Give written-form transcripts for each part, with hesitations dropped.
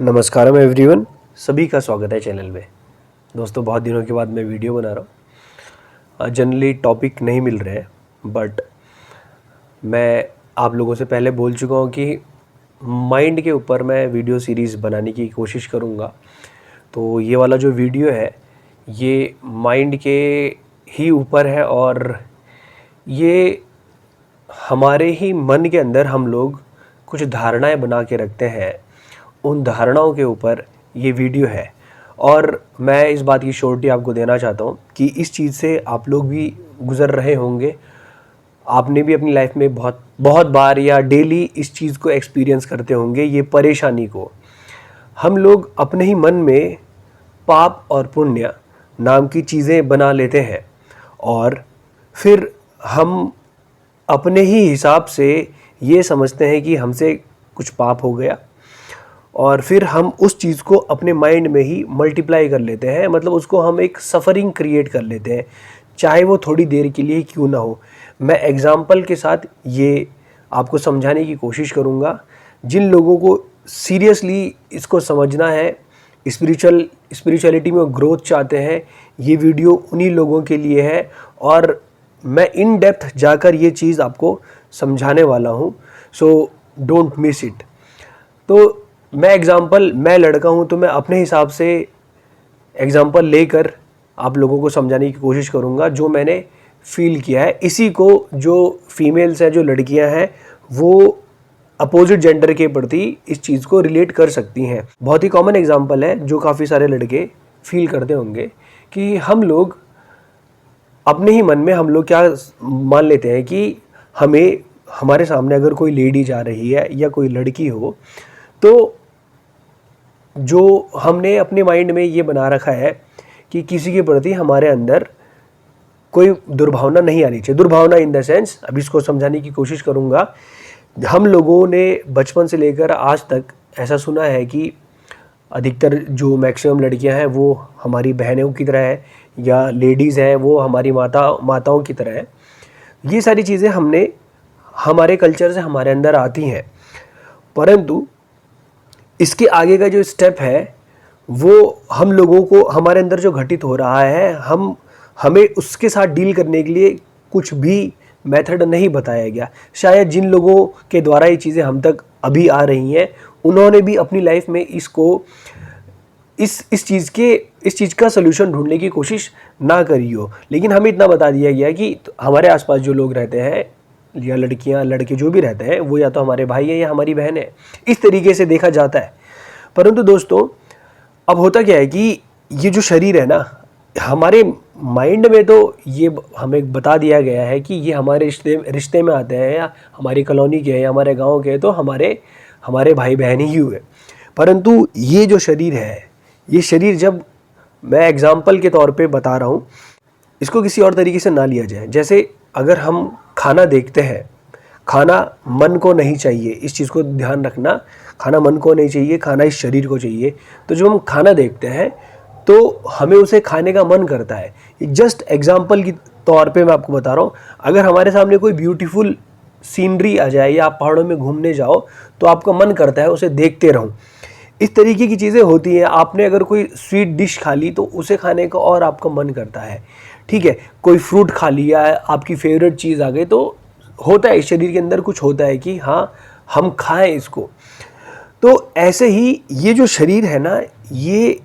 नमस्कारम everyone, सभी का स्वागत है चैनल में। दोस्तों, बहुत दिनों के बाद मैं वीडियो बना रहा हूँ। जनरली टॉपिक नहीं मिल रहे हैं, बट मैं आप लोगों से पहले बोल चुका हूँ कि माइंड के ऊपर मैं वीडियो सीरीज़ बनाने की कोशिश करूँगा। तो ये वाला जो वीडियो है ये माइंड के ही ऊपर है और ये हमारे ही मन के अंदर हम लोग कुछ धारणाएं बना के रखते हैं, उन धारणाओं के ऊपर ये वीडियो है। और मैं इस बात की श्योरिटी आपको देना चाहता हूँ कि इस चीज़ से आप लोग भी गुज़र रहे होंगे। आपने भी अपनी लाइफ में बहुत बहुत बार या डेली इस चीज़ को एक्सपीरियंस करते होंगे। ये परेशानी को हम लोग अपने ही मन में पाप और पुण्य नाम की चीज़ें बना लेते हैं और फिर हम अपने ही हिसाब से ये समझते हैं कि हमसे कुछ पाप हो गया और फिर हम उस चीज़ को अपने माइंड में ही मल्टीप्लाई कर लेते हैं। मतलब उसको हम एक सफ़रिंग क्रिएट कर लेते हैं, चाहे वो थोड़ी देर के लिए क्यों ना हो। मैं एग्ज़ाम्पल के साथ ये आपको समझाने की कोशिश करूँगा। जिन लोगों को सीरियसली इसको समझना है, स्पिरिचुअलिटी में ग्रोथ चाहते हैं, ये वीडियो उन्हीं लोगों के लिए है और मैं इन डेप्थ जाकर ये चीज़ आपको समझाने वाला हूँ। So don't miss it. तो मैं लड़का हूँ तो मैं अपने हिसाब से एग्ज़ाम्पल लेकर आप लोगों को समझाने की कोशिश करूँगा जो मैंने फील किया है। इसी को जो फीमेल्स हैं, जो लड़कियाँ हैं, वो अपोजिट जेंडर के प्रति इस चीज़ को रिलेट कर सकती हैं। बहुत ही कॉमन एग्ज़ाम्पल है जो काफ़ी सारे लड़के फील करते होंगे कि हम लोग अपने ही मन में हम लोग क्या मान लेते हैं कि हमारे सामने अगर कोई लेडी जा रही है या कोई लड़की हो, तो जो हमने अपने माइंड में ये बना रखा है कि किसी के प्रति हमारे अंदर कोई दुर्भावना नहीं आनी चाहिए। दुर्भावना इन द सेंस, अभी इसको समझाने की कोशिश करूँगा। हम लोगों ने बचपन से लेकर आज तक ऐसा सुना है कि अधिकतर जो मैक्सिमम लड़कियां हैं वो हमारी बहनों की तरह है या लेडीज़ हैं वो हमारी माताओं की तरह है। ये सारी चीज़ें हमारे कल्चर से हमारे अंदर आती हैं, परंतु इसके आगे का जो स्टेप है वो हम लोगों को हमारे अंदर जो घटित हो रहा है हमें उसके साथ डील करने के लिए कुछ भी मेथड नहीं बताया गया। शायद जिन लोगों के द्वारा ये चीज़ें हम तक अभी आ रही हैं उन्होंने भी अपनी लाइफ में इस चीज़ का सलूशन ढूंढने की कोशिश ना करी हो, लेकिन हमें इतना बता दिया गया कि हमारे आसपास जो लोग रहते हैं या लड़कियां लड़के जो भी रहते हैं वो या तो हमारे भाई है या हमारी बहन है, इस तरीके से देखा जाता है। परंतु दोस्तों, अब होता क्या है कि ये जो शरीर है ना, हमारे माइंड में तो ये हमें बता दिया गया है कि ये हमारे रिश्ते में आते हैं या हमारी कॉलोनी के हैं या हमारे गांव के हैं तो हमारे भाई बहन ही हुए। परंतु ये जो शरीर है, ये शरीर, जब मैं एग्जाम्पल के तौर पे बता रहा हूँ, इसको किसी और तरीके से ना लिया जाए। जैसे अगर हम खाना देखते हैं, खाना मन को नहीं चाहिए, इस चीज़ को ध्यान रखना, खाना मन को नहीं चाहिए, खाना इस शरीर को चाहिए। तो जब हम खाना देखते हैं तो हमें उसे खाने का मन करता है। जस्ट एग्जाम्पल की तौर पे मैं आपको बता रहा हूँ, अगर हमारे सामने कोई ब्यूटीफुल सीनरी आ जाए या आप पहाड़ों में घूमने जाओ तो आपका मन करता है उसे देखते रहूं। इस तरीके की चीज़ें होती हैं। आपने अगर कोई स्वीट डिश खा ली तो उसे खाने का और आपका मन करता है, ठीक है। कोई फ्रूट खा लिया, आपकी फेवरेट चीज़ आ गई, तो होता है, इस शरीर के अंदर कुछ होता है कि हाँ हम खाएं इसको। तो ऐसे ही ये जो शरीर है ना, ये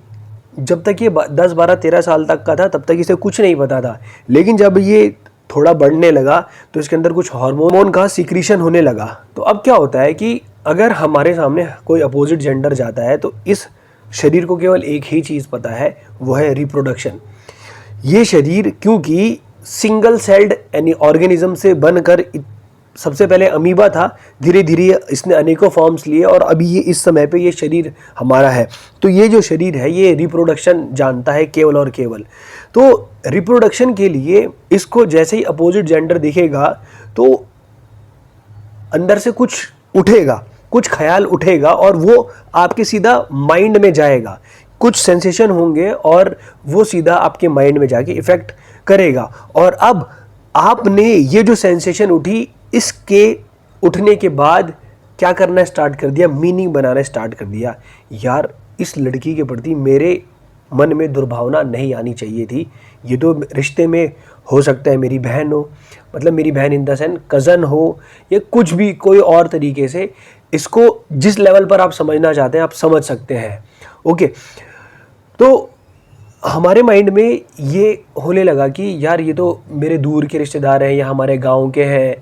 जब तक ये 10, 12, 13 साल तक का था तब तक इसे कुछ नहीं पता था, लेकिन जब ये थोड़ा बढ़ने लगा तो इसके अंदर कुछ हार्मोन का सिक्रीशन होने लगा। तो अब क्या होता है कि अगर हमारे सामने कोई अपोजिट जेंडर जाता है तो इस शरीर को केवल एक ही चीज़ पता है, वो है रिप्रोडक्शन। ये शरीर क्योंकि सिंगल सेल्ड यानी ऑर्गेनिज्म से बनकर सबसे पहले अमीबा था, धीरे धीरे इसने अनेकों फॉर्म्स लिए और अभी ये इस समय पे ये शरीर हमारा है। तो ये जो शरीर है ये रिप्रोडक्शन जानता है केवल और केवल। तो रिप्रोडक्शन के लिए इसको जैसे ही अपोजिट जेंडर दिखेगा तो अंदर से कुछ उठेगा, कुछ ख्याल उठेगा और वो आपके सीधा माइंड में जाएगा। कुछ सेंसेशन होंगे और वो सीधा आपके माइंड में जाके इफेक्ट करेगा। और अब आपने ये जो सेंसेशन उठी, इसके उठने के बाद क्या करना स्टार्ट कर दिया, मीनिंग बनाना स्टार्ट कर दिया। यार इस लड़की के प्रति मेरे मन में दुर्भावना नहीं आनी चाहिए थी। ये तो रिश्ते में हो सकता है मेरी बहन हो, मतलब मेरी बहन इन द सेंस कज़न हो, या कुछ भी कोई और तरीके से, इसको जिस लेवल पर आप समझना चाहते हैं आप समझ सकते हैं। ओके, तो हमारे माइंड में ये होने लगा कि यार ये तो मेरे दूर के रिश्तेदार हैं या हमारे गांव के हैं,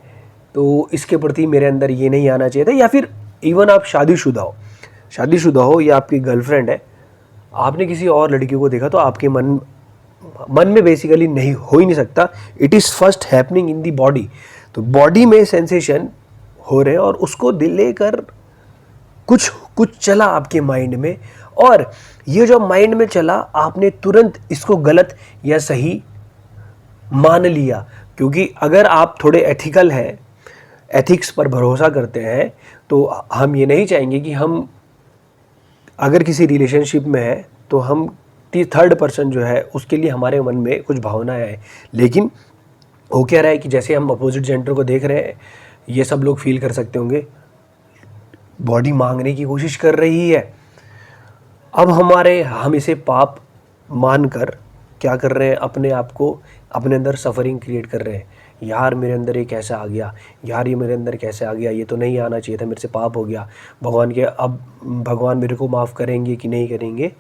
तो इसके प्रति मेरे अंदर ये नहीं आना चाहिए था। या फिर इवन आप शादीशुदा हो या आपकी गर्लफ्रेंड है, आपने किसी और लड़की को देखा तो आपके मन में बेसिकली नहीं हो ही नहीं सकता। It is first happening in the body. तो बॉडी में सेंसेशन हो रहे हैं और उसको दिल लेकर कुछ चला आपके माइंड में, और ये जो माइंड में चला आपने तुरंत इसको गलत या सही मान लिया। क्योंकि अगर आप थोड़े एथिकल हैं, एथिक्स पर भरोसा करते हैं, तो हम ये नहीं चाहेंगे कि हम अगर किसी रिलेशनशिप में है तो हम थर्ड पर्सन जो है उसके लिए हमारे मन में कुछ भावनाएं हैं। लेकिन हो क्या रहा है कि जैसे हम अपोजिट जेंडर को देख रहे हैं, ये सब लोग फील कर सकते होंगे, बॉडी मांगने की कोशिश कर रही है। अब हम इसे पाप मानकर क्या कर रहे हैं, अपने आप को अपने अंदर सफ़रिंग क्रिएट कर रहे हैं। यार मेरे अंदर ये कैसे आ गया, यार ये मेरे अंदर कैसे आ गया, ये तो नहीं आना चाहिए था, मेरे से पाप हो गया। अब भगवान मेरे को माफ़ करेंगे कि नहीं करेंगे।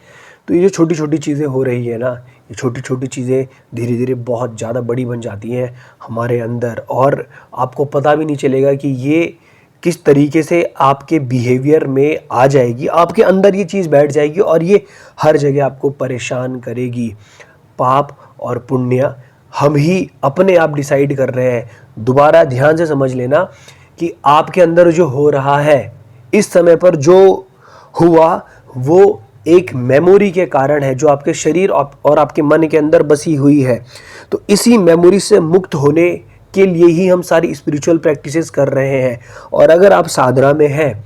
तो ये जो छोटी छोटी चीज़ें हो रही है ना, ये छोटी छोटी चीज़ें धीरे धीरे बहुत ज़्यादा बड़ी बन जाती हैं हमारे अंदर, और आपको पता भी नहीं चलेगा कि ये किस तरीके से आपके बिहेवियर में आ जाएगी, आपके अंदर ये चीज़ बैठ जाएगी और ये हर जगह आपको परेशान करेगी। पाप और पुण्य हम ही अपने आप डिसाइड कर रहे हैं। दोबारा ध्यान से समझ लेना कि आपके अंदर जो हो रहा है, इस समय पर जो हुआ, वो एक मेमोरी के कारण है जो आपके शरीर और आपके मन के अंदर बसी हुई है। तो इसी मेमोरी से मुक्त होने के लिए ही हम सारी स्पिरिचुअल प्रैक्टिसेस कर रहे हैं। और अगर आप साधना में हैं,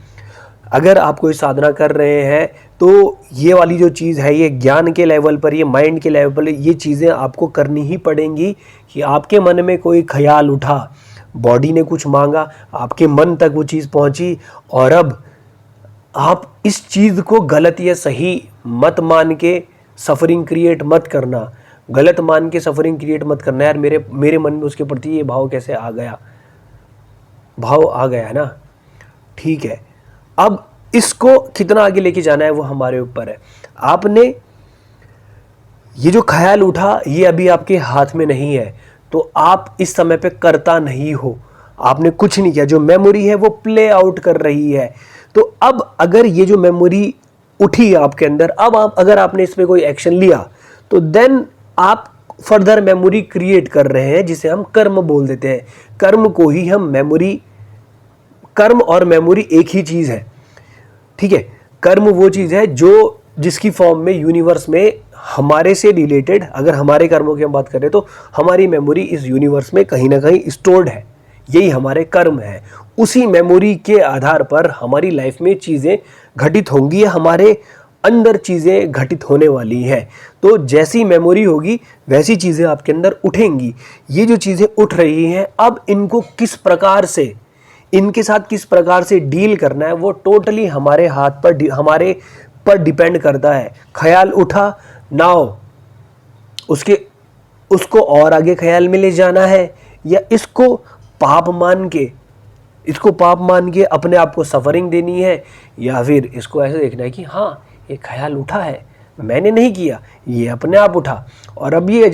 अगर आप कोई साधना कर रहे हैं, तो ये वाली जो चीज़ है, ये ज्ञान के लेवल पर, ये माइंड के लेवल पर, ये चीज़ें आपको करनी ही पड़ेंगी। कि आपके मन में कोई ख्याल उठा, बॉडी ने कुछ मांगा, आपके मन तक वो चीज़ पहुंची, और अब आप इस चीज़ को गलत या सही मत मान के सफरिंग क्रिएट मत करना। गलत मान के सफरिंग क्रिएट मत करना। यार मेरे मन में उसके प्रति ये भाव कैसे आ गया, भाव आ गया ना, ठीक है। अब इसको कितना आगे लेके जाना है वो हमारे ऊपर है। आपने ये जो ख्याल उठा, ये अभी आपके हाथ में नहीं है, तो आप इस समय पे करता नहीं हो, आपने कुछ नहीं किया। जो मेमोरी है वो प्ले आउट कर रही है। तो अब अगर ये जो मेमोरी उठी आपके अंदर, अब अगर आपने इस पे कोई एक्शन लिया, तो देन आप फर्दर मेमोरी क्रिएट कर रहे हैं, जिसे हम कर्म बोल देते हैं। कर्म को ही हम कर्म और मेमोरी एक ही चीज़ है, ठीक है। कर्म वो चीज़ है जिसकी फॉर्म में यूनिवर्स में हमारे से रिलेटेड, अगर हमारे कर्मों की हम बात करें तो हमारी मेमोरी इस यूनिवर्स में कहीं ना कहीं स्टोर्ड है, यही हमारे कर्म है। उसी मेमोरी के आधार पर हमारी लाइफ में चीज़ें घटित होंगी, हमारे अंदर चीज़ें घटित होने वाली हैं। तो जैसी मेमोरी होगी वैसी चीज़ें आपके अंदर उठेंगी। ये जो चीज़ें उठ रही हैं, अब इनको इनके साथ किस प्रकार से डील करना है, वो टोटली हमारे हमारे पर डिपेंड करता है। ख्याल उठा, नाउ उसको और आगे ख्याल में ले जाना है, या इसको पाप मान के अपने आप को सफरिंग देनी है, या फिर इसको ऐसे देखना है कि हाँ ये ख्याल उठा है, मैंने नहीं किया, ये अपने आप उठा। और अब ये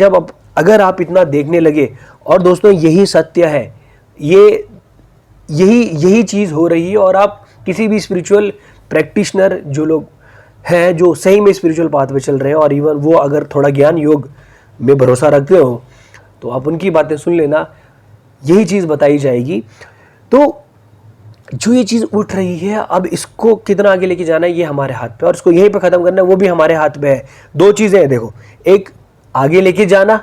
अगर आप इतना देखने लगे, और दोस्तों यही सत्य है, यही चीज़ हो रही है। और आप किसी भी स्पिरिचुअल प्रैक्टिशनर जो लोग हैं, जो सही में स्पिरिचुअल पाथ पे चल रहे हैं, और इवन वो अगर थोड़ा ज्ञान योग में भरोसा रखते हो, तो आप उनकी बातें सुन लेना, यही चीज़ बताई जाएगी। तो जो ये चीज़ उठ रही है, अब इसको कितना आगे लेके जाना है ये हमारे हाथ पे, और इसको यहीं पे ख़त्म करना है वो भी हमारे हाथ पे है। दो चीज़ें हैं देखो, एक आगे लेके जाना,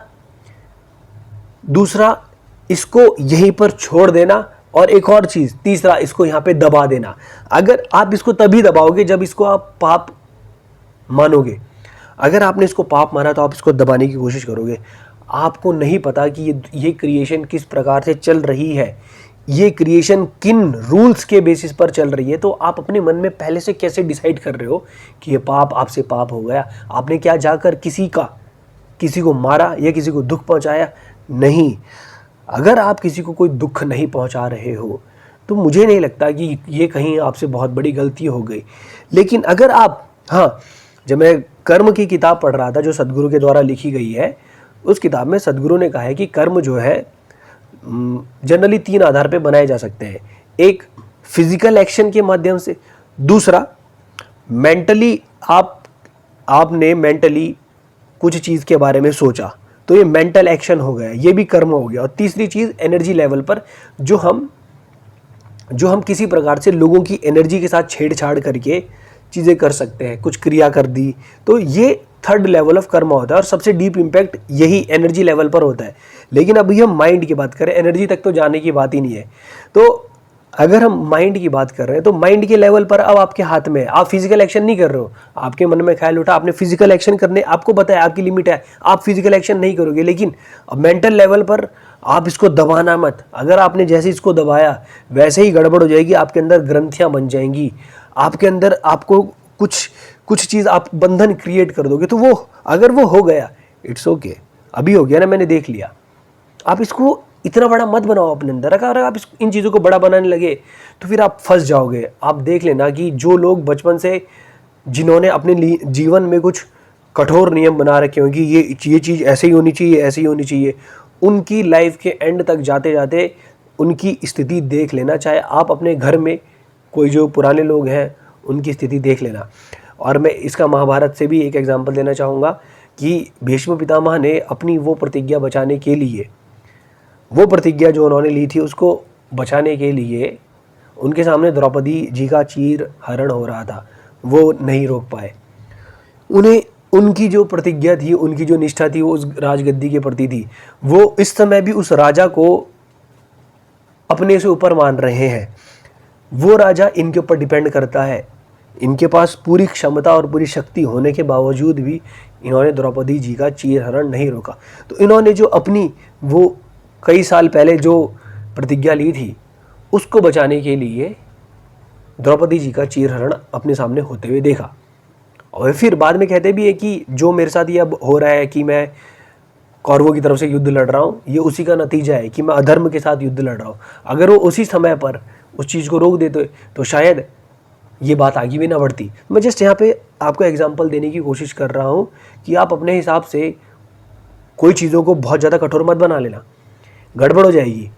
दूसरा इसको यहीं पर छोड़ देना, और एक और चीज़ तीसरा, इसको यहाँ पे दबा देना। अगर आप इसको तभी दबाओगे जब इसको आप पाप मानोगे। अगर आपने इसको पाप माना तो आप इसको दबाने की कोशिश करोगे। आपको नहीं पता कि ये क्रिएशन किस प्रकार से चल रही है, ये क्रिएशन किन रूल्स के बेसिस पर चल रही है, तो आप अपने मन में पहले से कैसे डिसाइड कर रहे हो कि ये पाप आपसे पाप हो गया। आपने क्या जाकर किसी को मारा या किसी को दुख पहुंचाया? नहीं। अगर आप किसी को कोई दुख नहीं पहुंचा रहे हो तो मुझे नहीं लगता कि ये कहीं आपसे बहुत बड़ी गलती हो गई। लेकिन अगर आप, हाँ, जब मैं कर्म की किताब पढ़ रहा था जो सदगुरु के द्वारा लिखी गई है, उस किताब में सदगुरु ने कहा है कि कर्म जो है जनरली 3 आधार पे बनाए जा सकते हैं। एक, फिजिकल एक्शन के माध्यम से। दूसरा, मेंटली आपने मेंटली कुछ चीज़ के बारे में सोचा, तो ये मेंटल एक्शन हो गया, ये भी कर्म हो गया। और तीसरी चीज़, एनर्जी लेवल पर जो हम किसी प्रकार से लोगों की एनर्जी के साथ छेड़छाड़ करके चीज़ें कर सकते हैं, कुछ क्रिया कर दी, तो ये थर्ड लेवल ऑफ कर्म होता है। और सबसे डीप इम्पैक्ट यही एनर्जी लेवल पर होता है। लेकिन अभी हम माइंड की बात करें, एनर्जी तक तो जाने की बात ही नहीं है। तो अगर हम माइंड की बात कर रहे हैं तो माइंड के लेवल पर अब आपके हाथ में है। आप फिजिकल एक्शन नहीं कर रहे हो, आपके मन में ख्याल उठा, आपने फिजिकल एक्शन करने, आपको पता है आपकी लिमिट है, आप फिजिकल एक्शन नहीं करोगे। लेकिन अब मेंटल लेवल पर आप इसको दबाना मत। अगर आपने जैसे इसको दबाया वैसे ही गड़बड़ हो जाएगी, आपके अंदर ग्रंथियां बन जाएंगी, आपके अंदर आपको कुछ चीज़ आप बंधन क्रिएट कर दोगे। तो वो अगर वो हो गया, इट्स ओके, अभी हो गया ना, मैंने देख लिया। आप इसको इतना बड़ा मत बनाओ अपने अंदर। अगर आप इन चीज़ों को बड़ा बनाने लगे तो फिर आप फंस जाओगे। आप देख लेना कि जो लोग बचपन से, जिन्होंने अपने जीवन में कुछ कठोर नियम बना रखे होंगे, ये चीज़ ऐसे ही होनी चाहिए, ऐसे ही होनी चाहिए, उनकी लाइफ के एंड तक जाते जाते उनकी स्थिति देख लेना। चाहे आप अपने घर में कोई जो पुराने लोग हैं उनकी स्थिति देख लेना। और मैं इसका महाभारत से भी एक एग्जाम्पल देना चाहूँगा कि भीष्म पितामह ने अपनी वो प्रतिज्ञा बचाने के लिए, वो प्रतिज्ञा जो उन्होंने ली थी उसको बचाने के लिए उनके सामने द्रौपदी जी का चीर हरण हो रहा था, वो नहीं रोक पाए। उनकी जो प्रतिज्ञा थी, उनकी जो निष्ठा थी, वो उस राजगद्दी के प्रति थी। वो इस समय भी उस राजा को अपने से ऊपर मान रहे हैं। वो राजा इनके ऊपर डिपेंड करता है। इनके पास पूरी क्षमता और पूरी शक्ति होने के बावजूद भी इन्होंने द्रौपदी जी का चीरहरण नहीं रोका। तो इन्होंने जो अपनी वो कई साल पहले जो प्रतिज्ञा ली थी उसको बचाने के लिए द्रौपदी जी का चीरहरण अपने सामने होते हुए देखा। और फिर बाद में कहते भी है कि जो मेरे साथ ये अब हो रहा है कि मैं कौरवों की तरफ से युद्ध लड़ रहा हूँ, ये उसी का नतीजा है कि मैं अधर्म के साथ युद्ध लड़ रहा हूँ। अगर वो उसी समय पर उस चीज़ को रोक देते तो शायद ये बात आगे भी ना बढ़ती। मैं जस्ट यहाँ पे आपको एग्जांपल देने की कोशिश कर रहा हूँ कि आप अपने हिसाब से कोई चीज़ों को बहुत ज़्यादा कठोर मत बना लेना, गड़बड़ हो जाएगी।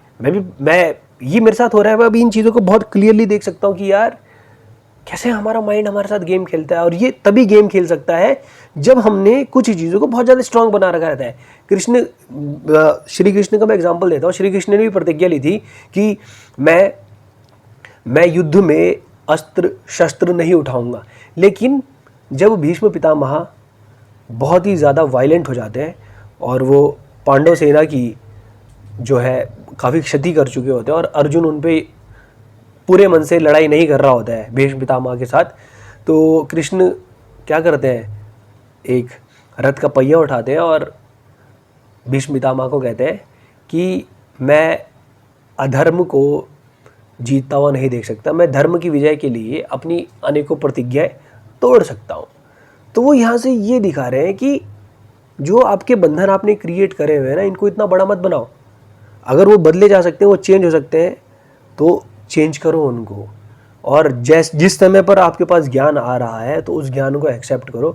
ये मेरे साथ हो रहा है, मैं अभी इन चीज़ों को बहुत क्लियरली देख सकता हूँ कि यार कैसे हमारा माइंड हमारे साथ गेम खेलता है। और ये तभी गेम खेल सकता है जब हमने कुछ चीज़ों को बहुत ज़्यादा स्ट्रांग बना रखा रहता है। श्री कृष्ण का मैं एग्जांपल देता हूँ। श्री कृष्ण ने भी प्रतिज्ञा ली थी कि मैं युद्ध में अस्त्र शस्त्र नहीं उठाऊंगा। लेकिन जब भीष्म पितामह बहुत ही ज़्यादा वायलेंट हो जाते हैं और वो पांडव सेना की जो है काफ़ी क्षति कर चुके होते हैं और अर्जुन उन पे पूरे मन से लड़ाई नहीं कर रहा होता है भीष्म पितामह के साथ, तो कृष्ण क्या करते हैं, एक रथ का पहिया उठाते हैं और भीष्म पितामह को कहते हैं कि मैं अधर्म को जीतता हुआ नहीं देख सकता, मैं धर्म की विजय के लिए अपनी अनेकों प्रतिज्ञाएं तोड़ सकता हूँ। तो वो यहाँ से ये दिखा रहे हैं कि जो आपके बंधन आपने क्रिएट करे हुए हैं ना, इनको इतना बड़ा मत बनाओ। अगर वो बदले जा सकते हैं, वो चेंज हो सकते हैं, तो चेंज करो उनको। और जिस समय पर आपके पास ज्ञान आ रहा है तो उस ज्ञान को एक्सेप्ट करो,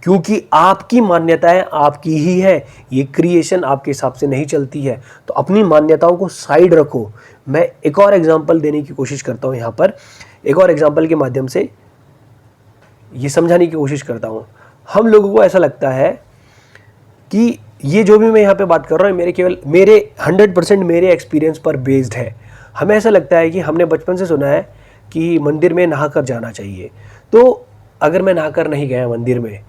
क्योंकि आपकी मान्यताएं आपकी ही है, ये क्रिएशन आपके हिसाब से नहीं चलती है। तो अपनी मान्यताओं को साइड रखो। मैं एक और एग्जांपल देने की कोशिश करता हूँ यहाँ पर, एक और एग्जांपल के माध्यम से ये समझाने की कोशिश करता हूँ। हम लोगों को ऐसा लगता है कि ये जो भी मैं यहाँ पे बात कर रहा हूँ मेरे 100% मेरे एक्सपीरियंस पर बेस्ड है। हमें ऐसा लगता है कि हमने बचपन से सुना है कि मंदिर में नहा कर जाना चाहिए। तो अगर मैं नहा कर नहीं गया मंदिर में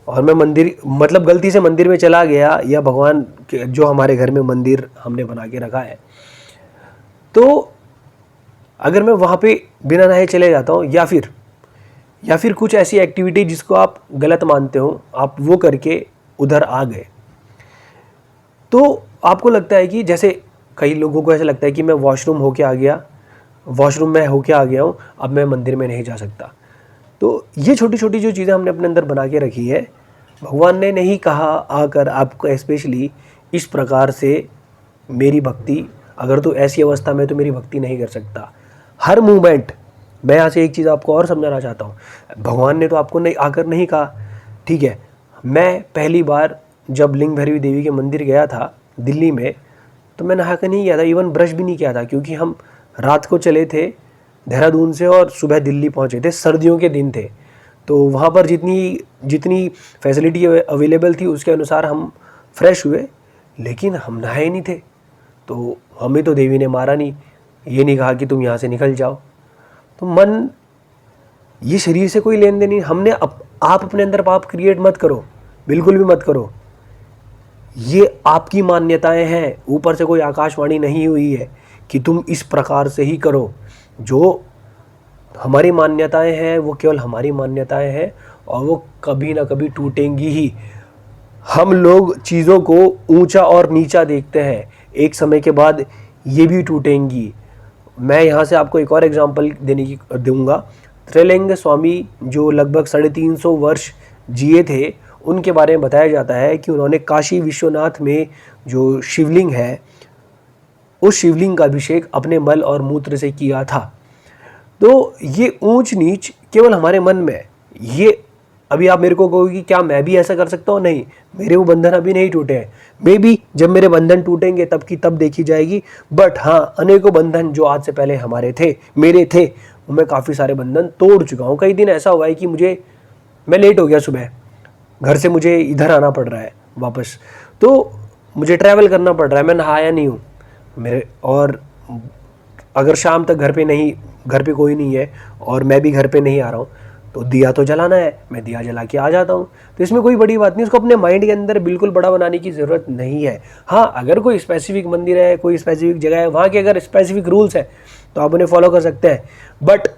और मैं गलती से मंदिर में चला गया, या भगवान जो हमारे घर में मंदिर हमने बना के रखा है, तो अगर मैं वहाँ पे बिना नहाए चले जाता हूँ, या फिर कुछ ऐसी एक्टिविटी जिसको आप गलत मानते हो, आप वो करके उधर आ गए, तो आपको लगता है कि जैसे कई लोगों को ऐसा लगता है कि मैं वॉशरूम में होके आ गया हूँ, अब मैं मंदिर में नहीं जा सकता। तो ये छोटी छोटी जो चीज़ें हमने अपने अंदर बना के रखी है, भगवान ने नहीं कहा आकर आपको स्पेशली इस प्रकार से मेरी भक्ति, अगर तो ऐसी अवस्था में तो मेरी भक्ति नहीं कर सकता। हर मूवमेंट, मैं यहाँ से एक चीज़ आपको और समझाना चाहता हूँ, भगवान ने तो आपको नहीं आकर नहीं कहा, ठीक है। मैं पहली बार जब लिंग भैरवी देवी के मंदिर गया था दिल्ली में, तो मैं नहा कर नहीं गया था, इवन ब्रश भी नहीं किया था, क्योंकि हम रात को चले थे देहरादून से और सुबह दिल्ली पहुँचे थे, सर्दियों के दिन थे। तो वहाँ पर जितनी फैसिलिटी अवेलेबल थी उसके अनुसार हम फ्रेश हुए, लेकिन हम नहाए नहीं थे। तो हमें तो देवी ने मारा नहीं, ये नहीं कहा कि तुम यहाँ से निकल जाओ। तो मन, ये शरीर से कोई लेन देन नहीं। आप अपने अंदर पाप क्रिएट मत करो, बिल्कुल भी मत करो। ये आपकी मान्यताएं हैं, ऊपर से कोई आकाशवाणी नहीं हुई है कि तुम इस प्रकार से ही करो। जो हमारी मान्यताएं हैं वो केवल हमारी मान्यताएं हैं, और वो कभी ना कभी टूटेंगी ही। हम लोग चीज़ों को ऊंचा और नीचा देखते हैं, एक समय के बाद ये भी टूटेंगी। मैं यहाँ से आपको एक और एग्जांपल दूंगा। त्रैलंग स्वामी जो लगभग 350 वर्ष जिए थे, उनके बारे में बताया जाता है कि उन्होंने काशी विश्वनाथ में जो शिवलिंग है, उस शिवलिंग का अभिषेक अपने मल और मूत्र से किया था। तो ये ऊंच नीच केवल हमारे मन में। ये अभी आप मेरे को कहोगे कि क्या मैं भी ऐसा कर सकता हूँ? नहीं, मेरे वो बंधन अभी नहीं टूटे हैं। मे बी जब मेरे बंधन टूटेंगे तब की तब देखी जाएगी। बट हाँ, अनेकों बंधन जो आज से पहले मेरे थे, वो मैं काफ़ी सारे बंधन तोड़ चुका हूँ। कई दिन ऐसा हुआ है कि मैं लेट हो गया, सुबह घर से मुझे इधर आना पड़ रहा है वापस, तो मुझे ट्रैवल करना पड़ रहा है, मैं नहाया नहीं हूँ और अगर शाम तक घर पे कोई नहीं है और मैं भी घर पे नहीं आ रहा हूँ, तो दिया तो जलाना है, मैं दिया जला के आ जाता हूँ। तो इसमें कोई बड़ी बात नहीं, उसको अपने माइंड के अंदर बिल्कुल बड़ा बनाने की ज़रूरत नहीं है। हाँ, अगर कोई स्पेसिफिक मंदिर है, कोई स्पेसिफिक जगह है, वहाँ के अगर स्पेसिफिक रूल्स हैं तो आप उन्हें फॉलो कर सकते हैं। बट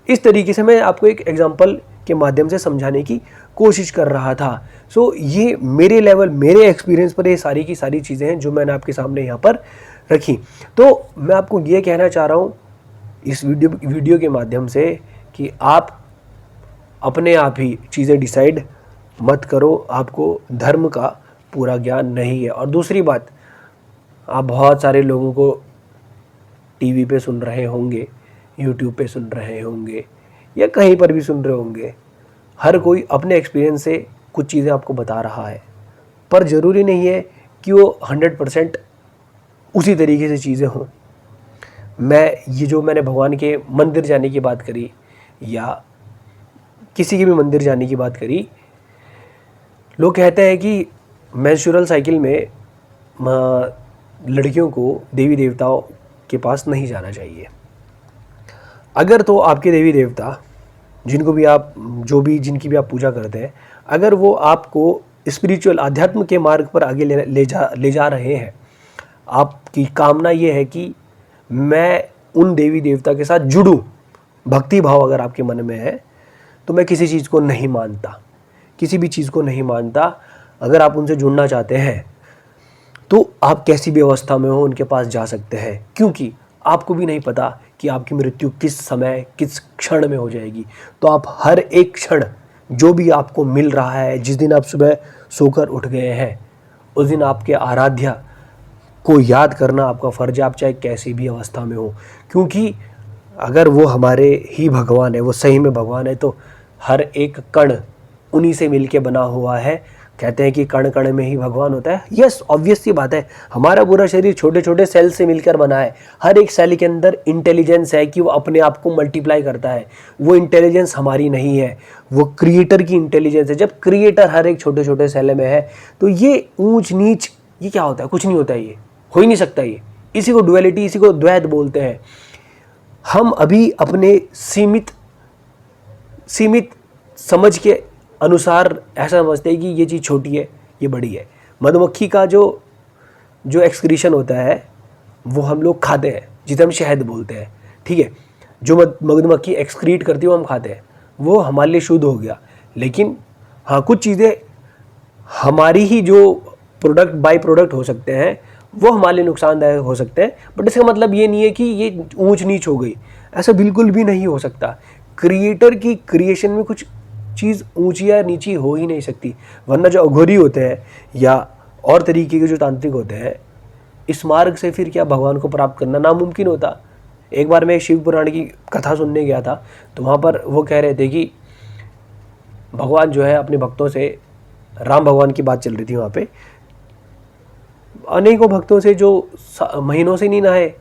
इस तरीके से मैं आपको एक एग्जाम्पल के माध्यम से समझाने की कोशिश कर रहा था। सो ये मेरे लेवल, मेरे एक्सपीरियंस पर ये सारी की सारी चीज़ें हैं जो मैंने आपके सामने यहाँ पर रखी। तो मैं आपको ये कहना चाह रहा हूँ इस वीडियो के माध्यम से कि आप अपने आप ही चीज़ें डिसाइड मत करो, आपको धर्म का पूरा ज्ञान नहीं है। और दूसरी बात, आप बहुत सारे लोगों को टीवी पे सुन रहे होंगे, यूट्यूब पे सुन रहे होंगे, या कहीं पर भी सुन रहे होंगे, हर कोई अपने एक्सपीरियंस से कुछ चीज़ें आपको बता रहा है, पर ज़रूरी नहीं है कि वो 100% उसी तरीके से चीज़ें हों। ये जो मैंने भगवान के मंदिर जाने की बात करी या किसी के भी मंदिर जाने की बात करी, लोग कहते हैं कि मेंस्ट्रुअल साइकिल में लड़कियों को देवी देवताओं के पास नहीं जाना चाहिए। अगर तो आपके देवी देवता जिनकी भी आप पूजा करते हैं, अगर वो आपको स्पिरिचुअल अध्यात्म के मार्ग पर आगे ले जा रहे हैं, आपकी कामना ये है कि मैं उन देवी देवता के साथ जुड़ूं, भक्ति भाव अगर आपके मन में है, तो मैं किसी भी चीज़ को नहीं मानता। अगर आप उनसे जुड़ना चाहते हैं तो आप कैसी भी अवस्था में हो उनके पास जा सकते हैं, क्योंकि आपको भी नहीं पता कि आपकी मृत्यु किस समय किस क्षण में हो जाएगी। तो आप हर एक क्षण जो भी आपको मिल रहा है, जिस दिन आप सुबह सोकर उठ गए हैं, उस दिन आपके आराध्या को याद करना आपका फ़र्ज है, आप चाहे कैसी भी अवस्था में हो। क्योंकि अगर वो हमारे ही भगवान है, वो सही में भगवान है, तो हर एक कण उन्हीं से मिलके बना हुआ है। कहते हैं कि कण कण में ही भगवान होता है। यस, ऑब्वियस सी बात है, हमारा पूरा शरीर छोटे छोटे सेल से मिलकर बना है। हर एक सेल के अंदर इंटेलिजेंस है कि वो अपने आप को मल्टीप्लाई करता है। वो इंटेलिजेंस हमारी नहीं है, वो क्रिएटर की इंटेलिजेंस है। जब क्रिएटर हर एक छोटे छोटे सेल में है, तो ये ऊंच नीच, ये क्या होता है? कुछ नहीं होता, ये हो ही नहीं सकता। ये इसी को डुअलिटी, इसी को द्वैत बोलते हैं। हम अभी अपने सीमित समझ के अनुसार ऐसा समझते हैं कि ये चीज़ छोटी है, ये बड़ी है। मधुमक्खी का जो एक्सक्रीशन होता है वो हम लोग खाते हैं, जिसे हम शहद बोलते हैं, ठीक है। जो मधुमक्खी एक्सक्रीट करती है वो हम खाते हैं, वो हमारे लिए शुद्ध हो गया। लेकिन हाँ, कुछ चीज़ें हमारी ही जो बाई प्रोडक्ट हो सकते हैं, वो हमारे लिए नुकसानदायक हो सकते हैं। बट इसका मतलब ये नहीं है कि ये ऊंच नीच हो गई, ऐसा बिल्कुल भी नहीं हो सकता। क्रिएटर की क्रिएशन में कुछ चीज़ ऊंची या नीची हो ही नहीं सकती, वरना जो अघोरी होते हैं या और तरीके के जो तांत्रिक होते हैं, इस मार्ग से फिर क्या भगवान को प्राप्त करना नामुमकिन होता। एक बार मैं एक शिव पुराण की कथा सुनने गया था, तो वहाँ पर वो कह रहे थे कि भगवान जो है अपने भक्तों से, राम भगवान की बात चल रही थी वहाँ पे, अनेकों भक्तों से जो महीनों से नहीं नहाए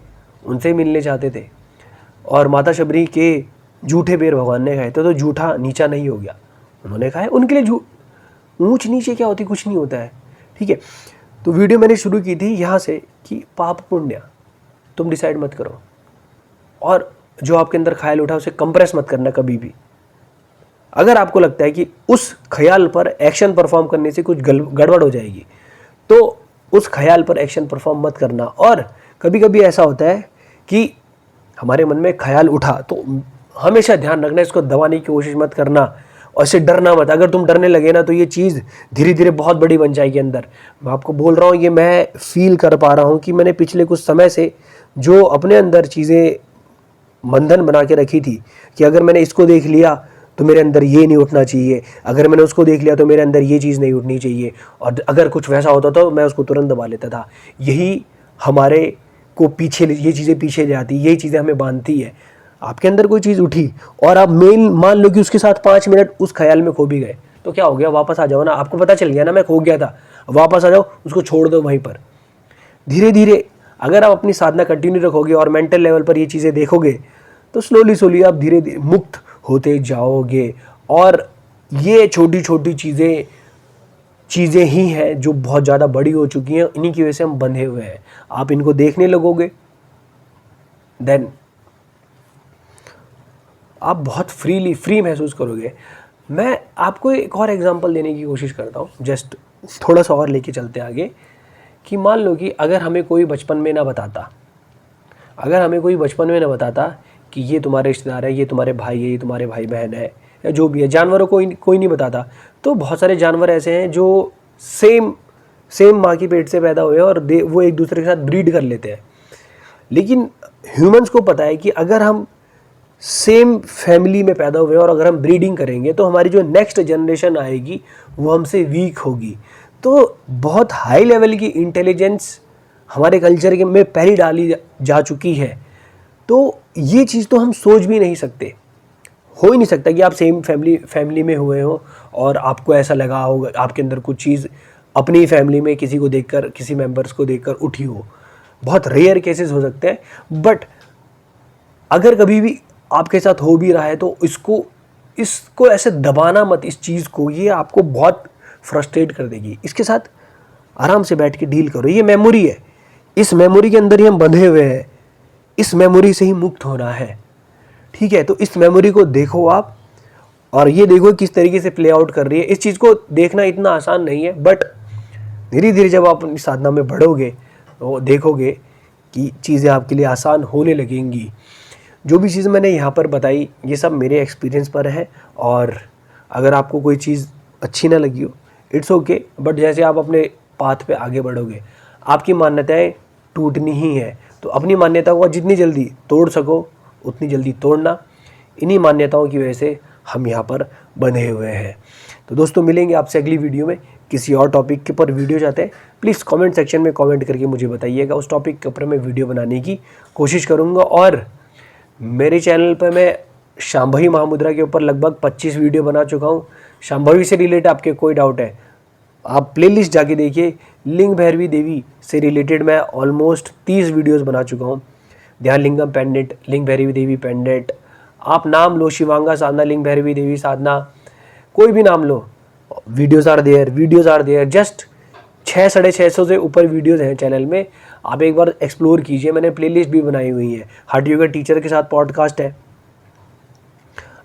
उनसे मिलने चाहते थे, और माता शबरी के जूठे पैर भगवान ने खाए थे, तो जूठा नीचा नहीं हो गया, उन्होंने कहा है उनके लिए ऊंच नीचे क्या होती, कुछ नहीं होता है। ठीक है, तो वीडियो मैंने शुरू की थी यहाँ से कि पाप पुण्य तुम डिसाइड मत करो, और जो आपके अंदर ख्याल उठा उसे कंप्रेस मत करना कभी भी। अगर आपको लगता है कि उस ख्याल पर एक्शन परफॉर्म करने से कुछ गड़बड़ हो जाएगी, तो उस ख्याल पर एक्शन परफॉर्म मत करना। और कभी कभी ऐसा होता है कि हमारे मन में ख्याल उठा तो हमेशा ध्यान रखना, इसको दबाने की कोशिश मत करना और इससे डरना मत। अगर तुम डरने लगे ना तो ये चीज़ धीरे धीरे बहुत बड़ी बन जाएगी अंदर। मैं आपको बोल रहा हूँ, ये मैं फील कर पा रहा हूँ कि मैंने पिछले कुछ समय से जो अपने अंदर चीज़ें बंधन बना के रखी थी कि अगर मैंने इसको देख लिया तो मेरे अंदर ये नहीं उठना चाहिए, अगर मैंने उसको देख लिया तो मेरे अंदर ये चीज़ नहीं उठनी चाहिए, और अगर कुछ वैसा होता तो मैं उसको तुरंत दबा लेता था। यही हमारे को पीछे, ये चीज़ें पीछे ले आती, यही चीज़ें हमें बांधती है। आपके अंदर कोई चीज़ उठी और आप मान लो कि उसके साथ 5 मिनट उस ख्याल में खो भी गए, तो क्या हो गया, वापस आ जाओ ना। आपको पता चल गया ना मैं खो गया था, वापस आ जाओ, उसको छोड़ दो वहीं पर। धीरे धीरे अगर आप अपनी साधना कंटिन्यू रखोगे और मेंटल लेवल पर ये चीज़ें देखोगे, तो स्लोली आप धीरे धीरे मुक्त होते जाओगे। और ये छोटी छोटी चीज़ें ही हैं जो बहुत ज़्यादा बड़ी हो चुकी हैं, इन्हीं की वजह से हम बंधे हुए हैं। आप इनको देखने लगोगे, देन आप बहुत फ्री महसूस करोगे। मैं आपको एक और एग्जांपल देने की कोशिश करता हूँ, जस्ट थोड़ा सा और लेके चलते आगे, कि मान लो कि अगर हमें कोई बचपन में ना बताता, कि ये तुम्हारे रिश्तेदार है, ये तुम्हारे भाई है, ये तुम्हारे भाई बहन है, या जो भी है, जानवरों को कोई नहीं बताता, तो बहुत सारे जानवर ऐसे हैं जो सेम माँ की पेट से पैदा हुए और वो एक दूसरे के साथ ब्रीड कर लेते हैं। लेकिन ह्यूमंस को पता है कि अगर हम सेम फैमिली में पैदा हुए और अगर हम ब्रीडिंग करेंगे तो हमारी जो नेक्स्ट जनरेशन आएगी वो हमसे वीक होगी। तो बहुत हाई लेवल की इंटेलिजेंस हमारे कल्चर में पहले डाली जा चुकी है। तो ये चीज़ तो हम सोच भी नहीं सकते, हो ही नहीं सकता कि आप सेम फैमिली में हुए हो और आपको ऐसा लगा होगा, आपके अंदर कुछ चीज़ अपनी फैमिली में किसी को देखकर, किसी मेंबर्स को देखकर उठी हो। बहुत रेयर केसेस हो सकते हैं, बट अगर कभी भी आपके साथ हो भी रहा है तो इसको ऐसे दबाना मत, इस चीज़ को, ये आपको बहुत फ्रस्ट्रेट कर देगी। इसके साथ आराम से बैठ के डील करो। ये मेमोरी है, इस मेमोरी के अंदर ही हम बंधे हुए हैं, इस मेमोरी से ही मुक्त होना है। ठीक है, तो इस मेमोरी को देखो आप, और ये देखो किस तरीके से प्ले आउट कर रही है। इस चीज़ को देखना इतना आसान नहीं है, बट धीरे धीरे जब आप अपनी साधना में बढ़ोगे तो देखोगे कि चीज़ें आपके लिए आसान होने लगेंगी। जो भी चीज़ मैंने यहाँ पर बताई ये सब मेरे एक्सपीरियंस पर है, और अगर आपको कोई चीज़ अच्छी ना लगी हो, इट्स ओके, बट जैसे आप अपने पाथ पे आगे बढ़ोगे, आपकी मान्यताएं टूटनी ही है। तो अपनी मान्यताओं को जितनी जल्दी तोड़ सको उतनी जल्दी तोड़ना। इन्हीं मान्यताओं की वजह से हम यहाँ पर बंधे हुए हैं। तो दोस्तों, मिलेंगे आपसे अगली वीडियो में। किसी और टॉपिक के ऊपर वीडियो चाहते हैं, प्लीज़ कमेंट सेक्शन में कमेंट करके मुझे बताइएगा। उस टॉपिक के ऊपर मैं वीडियो बनाने की कोशिश करूँगा। और मेरे चैनल पर मैं शांभवी महामुद्रा के ऊपर लगभग 25 वीडियो बना चुका हूँ। शांभवी से रिलेटेड आपके कोई डाउट है, आप प्लेलिस्ट जाके देखिए। लिंग भैरवी देवी से रिलेटेड मैं ऑलमोस्ट 30 वीडियोस बना चुका हूँ। ध्यान लिंगम पेंडेंट, लिंग भैरवी देवी पेंडेंट, आप नाम लो, शिवांगा साधना, लिंग भैरवी देवी साधना, कोई भी नाम लो, वीडियोज़ आर देयर। जस्ट 600-650 से ऊपर वीडियोज़ हैं चैनल में, आप एक बार एक्सप्लोर कीजिए। मैंने प्लेलिस्ट भी बनाई हुई है। हठ योगा टीचर के साथ पॉडकास्ट है,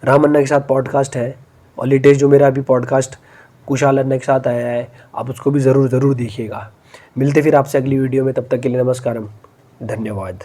राम अन्ना के साथ पॉडकास्ट है, और लेटेस्ट जो मेरा अभी पॉडकास्ट कुशाल अन्ना के साथ आया है, आप उसको भी ज़रूर देखिएगा। मिलते फिर आपसे अगली वीडियो में, तब तक के लिए नमस्कारम, धन्यवाद।